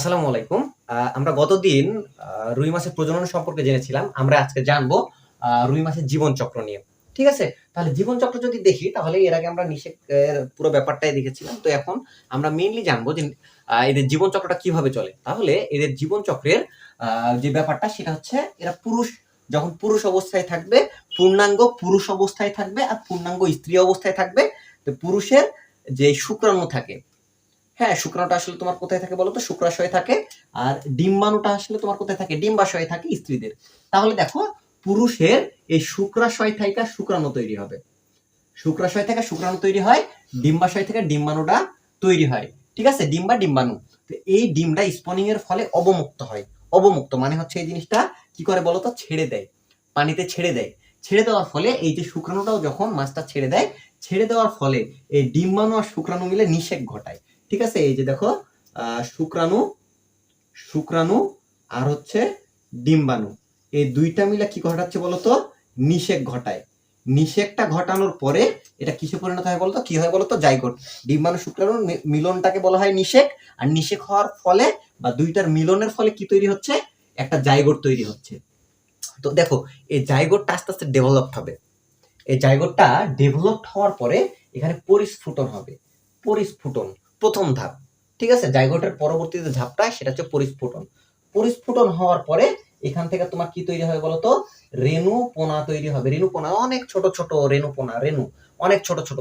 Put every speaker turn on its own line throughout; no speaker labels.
আসসালামু আলাইকুম। আমরা গতদিন রুই মাছের প্রজনন সম্পর্কে জেনেছিলাম। আমরা আজকে জানবো রুই মাছের জীবন চক্র নিয়ে। ঠিক আছে? তাহলে জীবন চক্র যদি দেখি তাহলে এর আগে আমরা নিষেকের পুরো ব্যাপারটাই দেখেছিলাম। তো এখন আমরা মেইনলি জানবো যে এদের জীবন চক্রটা কিভাবে চলে। তাহলে এদের জীবন চক্রের যে ব্যাপারটা সেটা হচ্ছে এরা যখন পুরুষ অবস্থায় থাকবে, পূর্ণাঙ্গ পুরুষ অবস্থায় থাকবে আর পূর্ণাঙ্গ স্ত্রী অবস্থায় থাকবে। তো পুরুষের যে শুক্রাণু থাকে, হ্যাঁ, শুক্রাণুটা আসলে তোমার কোথায় থাকে বলো তো? শুক্রাশয়ে থাকে। আর ডিম্বাণুটা আসলে তোমার কোথায় থাকে? ডিম্বাশয়ে থাকে স্ত্রীদের। তাহলে দেখো, পুরুষের এই শুক্রাশয় থেকে শুক্রাণু তৈরি হবে, শুক্রাশয় থেকে শুক্রাণু তৈরি হয়, ডিম্বাশয় থেকে ডিম্বাণুটা তৈরি হয়। ঠিক আছে? ডিম্বাণু। তো এই ডিমটা স্পনিং এর ফলে অবমুক্ত হয়। অবমুক্ত মানে হচ্ছে এই জিনিসটা কি করে বলতো? ছেড়ে দেয়, পানিতে ছেড়ে দেয়। ছেড়ে দেওয়ার ফলে এই যে শুক্রাণুটাও যখন মাছটা ছেড়ে দেয়, ছেড়ে দেওয়ার ফলে এই ডিম্বাণু আর শুক্রাণু মিলে নিষেক ঘটায়। ঠিক আছে? এই যে দেখো, শুক্রাণু শুক্রাণু আর হচ্ছে ডিম্বাণু, এই দুইটা মিলে কি ঘটাচ্ছে বলতো? নিষেক ঘটায়। নিষেকটা ঘটানোর পরে এটা কিসে পরিণত হয় বলতো? কি হয় বলতো? জাইগোট। ডিম্বাণু শুক্রাণুর মিলনটাকে বলা হয় নিষেক। আর নিষেক হওয়ার ফলে বা দুইটার মিলনের ফলে কি তৈরি হচ্ছে? একটা জাইগোট তৈরি হচ্ছে। তো দেখো, এই জাইগোটটা আস্তে আস্তে ডেভেলপ হবে। এই জাইগোটটা ডেভেলপড হওয়ার পরে এখানে পরিস্ফুটন হবে। পরিস্ফুটন প্রথম ধাপ। ঠিক আছে? জাইগোটের পরবর্তীতে ধাপটা সেটা হচ্ছে পরিস্ফুটন। পরিস্ফুটন হওয়ার পরে এখান থেকে তোমার কি তৈরি হবে বলতো? রেণুপোনা তৈরি হবে। রেণুপোনা অনেক ছোট ছোট রেণুপোনা, অনেক ছোট ছোট।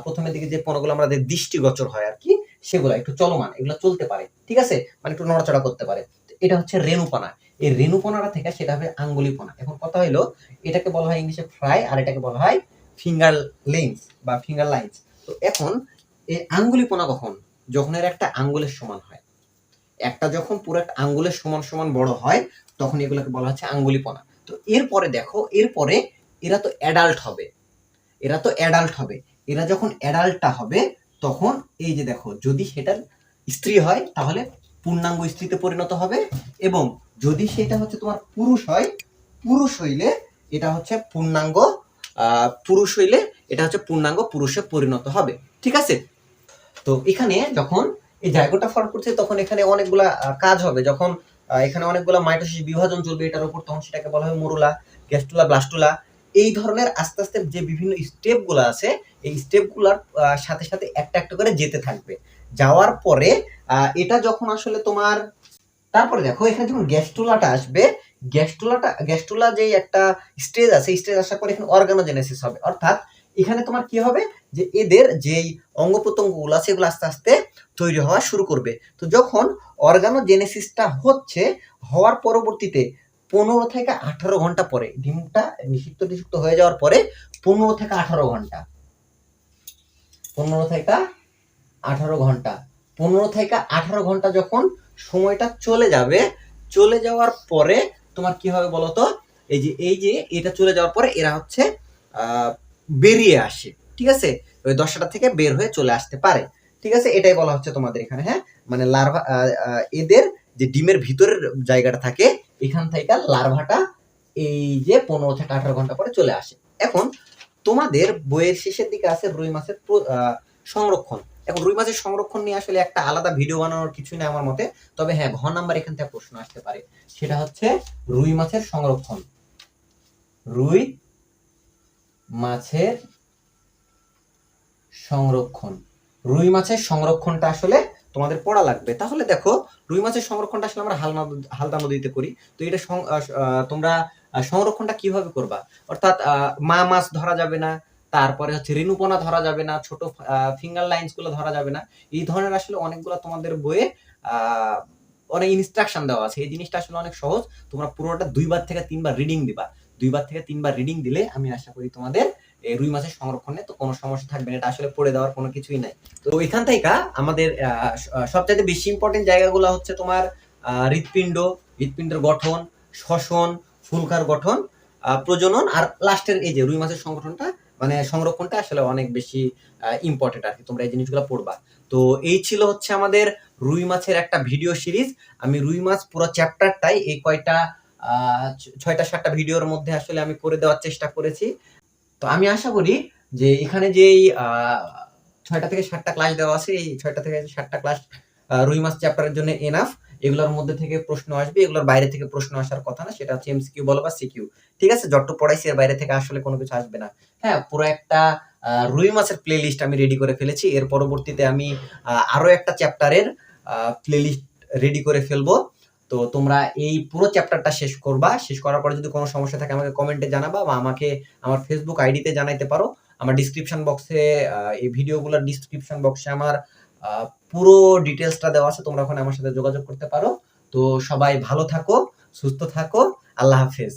প্রথমের দিকে যে পোনাগুলো আমাদের দৃষ্টিগোচর হয় আর কি, সেগুলো একটু চলমান, এগুলো চলতে পারে। ঠিক আছে? মানে একটু নড়াচড়া করতে পারে। এটা হচ্ছে রেণুপোনা। এই রেণুপোনাটা থেকে সেটা হবে আঙ্গুলিপোনা। এখন কথা হইলো, এটাকে বলা হয় ইংলিশে ফ্রাই আর এটাকে বলা হয় ফিঙ্গার লেন্স বা ফিঙ্গার লাইন্স। তো এখন এই আঙ্গুলিপোনা কখন? যখন এর একটা আঙ্গুলের সমান হয়। একটা যখন পুরো একটা আঙ্গুলের সমান সমান বড় হয়, তখন এগুলোকে বলা হচ্ছে আঙ্গুলিপোনা। তো এরপরে দেখো, এরপরে এরা তো অ্যাডাল্ট হবে। এরা যখন অ্যাডাল্টটা হবে, তখন এই যে দেখো, যদি সেটার স্ত্রী হয় তাহলে পূর্ণাঙ্গ স্ত্রীতে পরিণত হবে, এবং যদি সেটা হচ্ছে তোমার পুরুষ হইলে এটা হচ্ছে পূর্ণাঙ্গ পুরুষে পরিণত হবে। ঠিক আছে? তো এখানে যখন এই জায়গাটা ফর্ম করছে, তখন এখানে অনেকগুলা কাজ হবে। যখন এখানে অনেকগুলা মাইটোসিস বিভাজন চলবে এটার উপর, তখন সেটাকে বলা হবে মরুলা, গ্যাস্টুলা, ব্লাস্টুলা। এই ধরনের আস্তে আস্তে যে বিভিন্ন স্টেপ গুলো আছে, এই স্টেপ গুলার সাথে সাথে একটা একটা করে যেতে থাকবে। যাওয়ার পরে এটা যখন আসলে তোমার, তারপরে দেখো এখানে যখন গ্যাস্টুলাটা আসবে, গ্যাস্টুলা যে একটা স্টেজ আছে, স্টেজ আসার পরে এখানে অর্গানোজেনেসিস হবে। অর্থাৎ এখানে তোমার কি হবে, যে এদের যেই অঙ্গ প্রত্যঙ্গগুলো আছে এগুলো আস্তে আস্তে তৈরি হওয়া শুরু করবে। তো যখন অর্গানোজেনেসিসটা হওয়ার পরবর্তীতে 15 থেকে 18 ঘন্টা পরে, ডিমটা নিষিক্ত হয়ে যাওয়ার পরে 15 থেকে 18 ঘন্টা, 15 থেকে 18 ঘন্টা, 15 থেকে 18 ঘন্টা যখন সময়টা চলে যাওয়ার পরে তোমার কি হবে বলতো? এই যে এটা চলে যাওয়ার পরে এরা হচ্ছে বেরিয়ে আসে। ঠিক আছে? ওই দশাটা থেকে বের হয়ে চলে আসতে পারে। ঠিক আছে? এটাই বলা হচ্ছে তোমাদের এখানে। হ্যাঁ, মানে লার্ভা, এদের যে ডিমের ভিতরের জায়গাটা থাকে, এখান থেকে লার্ভাটা এই যে 15 থেকে 18 ঘন্টা পরে চলে আসে। এখন তোমাদের বইয়ের শেষের দিকে আছে রুই মাছের সংরক্ষণ। এখন রুই মাছের সংরক্ষণ নিয়ে আসলে একটা আলাদা ভিডিও বানানোর কিছু নেই আমার মতে। তবে হ্যাঁ, ঘ নাম্বার এখান থেকে প্রশ্ন আসতে পারে। সেটা হচ্ছে রুই মাছের সংরক্ষণ। রুই মাছের সংরক্ষণ। রুই মাছের সংরক্ষণটা আসলে তোমাদের পড়া লাগবে। তাহলে দেখো, রুই মাছের সংরক্ষণটা আসলে আমরা হালদা নদীতে করি। তো এটা তোমরা সংরক্ষণটা কিভাবে করবা? অর্থাৎ মা মাছ ধরা যাবে না, তারপরে হচ্ছে রেণুপোনা ধরা যাবে না, ছোট ফিঙ্গার লাইন্স গুলো ধরা যাবে না। এই ধরনের আসলে অনেকগুলো তোমাদের বইয়ে অনেক ইনস্ট্রাকশন দেওয়া আছে। এই জিনিসটা আসলে অনেক সহজ। তোমরা পুরোটা 2 বার থেকে 3 বার রিডিং দিবা। 2 বার থেকে 3 বার রিডিং দিলে আমি আশা করি তোমাদের রুই মাছের সংরক্ষণে তো কোনো সমস্যা থাকবে না। এটা আসলে পড়ে দেওয়ার কোনো কিছুই নাই। তো এখান থেকে আমাদের সবচাইতে বেশি ইম্পর্টেন্ট জায়গাগুলো হচ্ছে তোমার হৃৎপিণ্ডের গঠন, শ্বসন, ফুলকার গঠন, প্রজনন, আর লাস্টের এই যে রুই মাছের সংরক্ষণটা আসলে অনেক বেশি ইম্পর্টেন্ট আর কি। তোমরা এই জিনিসগুলো পড়বা। তো এই ছিল হচ্ছে আমাদের রুই মাছের একটা ভিডিও সিরিজ। আমি রুই মাছ পুরো চ্যাপ্টারটাই এই কয়টা 6টা-7টা ভিডিওর মধ্যে আসলে আমি করে দেওয়ার চেষ্টা করেছি। তো আমি আশা করি যে এখানে যেই 6টা থেকে 7টা ক্লাস দেওয়া আছে, এই 6টা থেকে 7টা ক্লাস রুই মাছ চ্যাপ্টারের জন্য এনাফ। এগুলোর মধ্যে থেকে প্রশ্ন আসবে, এগুলোর বাইরে থেকে প্রশ্ন আসার কথা না, সেটা হচ্ছে এমসিকিউ বলো বা সিকিউ। ঠিক আছে, যতটুকু পড়াইছি এর বাইরে থেকে আসলে কোনো কিছু আসবে না। হ্যাঁ, পুরো একটা রুই মাছের প্লে লিস্ট আমি রেডি করে ফেলেছি। এর পরবর্তীতে আমি আরো একটা চ্যাপ্টারের প্লে লিস্ট রেডি করে ফেলবো। তো তোমরা এই পুরো চ্যাপ্টারটা শেষ করবা। শেষ করার পরে যদি কোনো সমস্যা থাকে আমাকে কমেন্টে জানাবা, বা আমাকে আমার ফেসবুক আইডিতে জানাইতে পারো। আমার ডিসক্রিপশন বক্সে এই ভিডিওগুলোর ডিসক্রিপশন বক্সে আমার পুরো ডিটেলসটা দেওয়া আছে, তোমরা ওখানে আমার সাথে যোগাযোগ করতে পারো। তো সবাই ভালো থাকো, সুস্থ থাকো, আল্লাহ হাফেজ।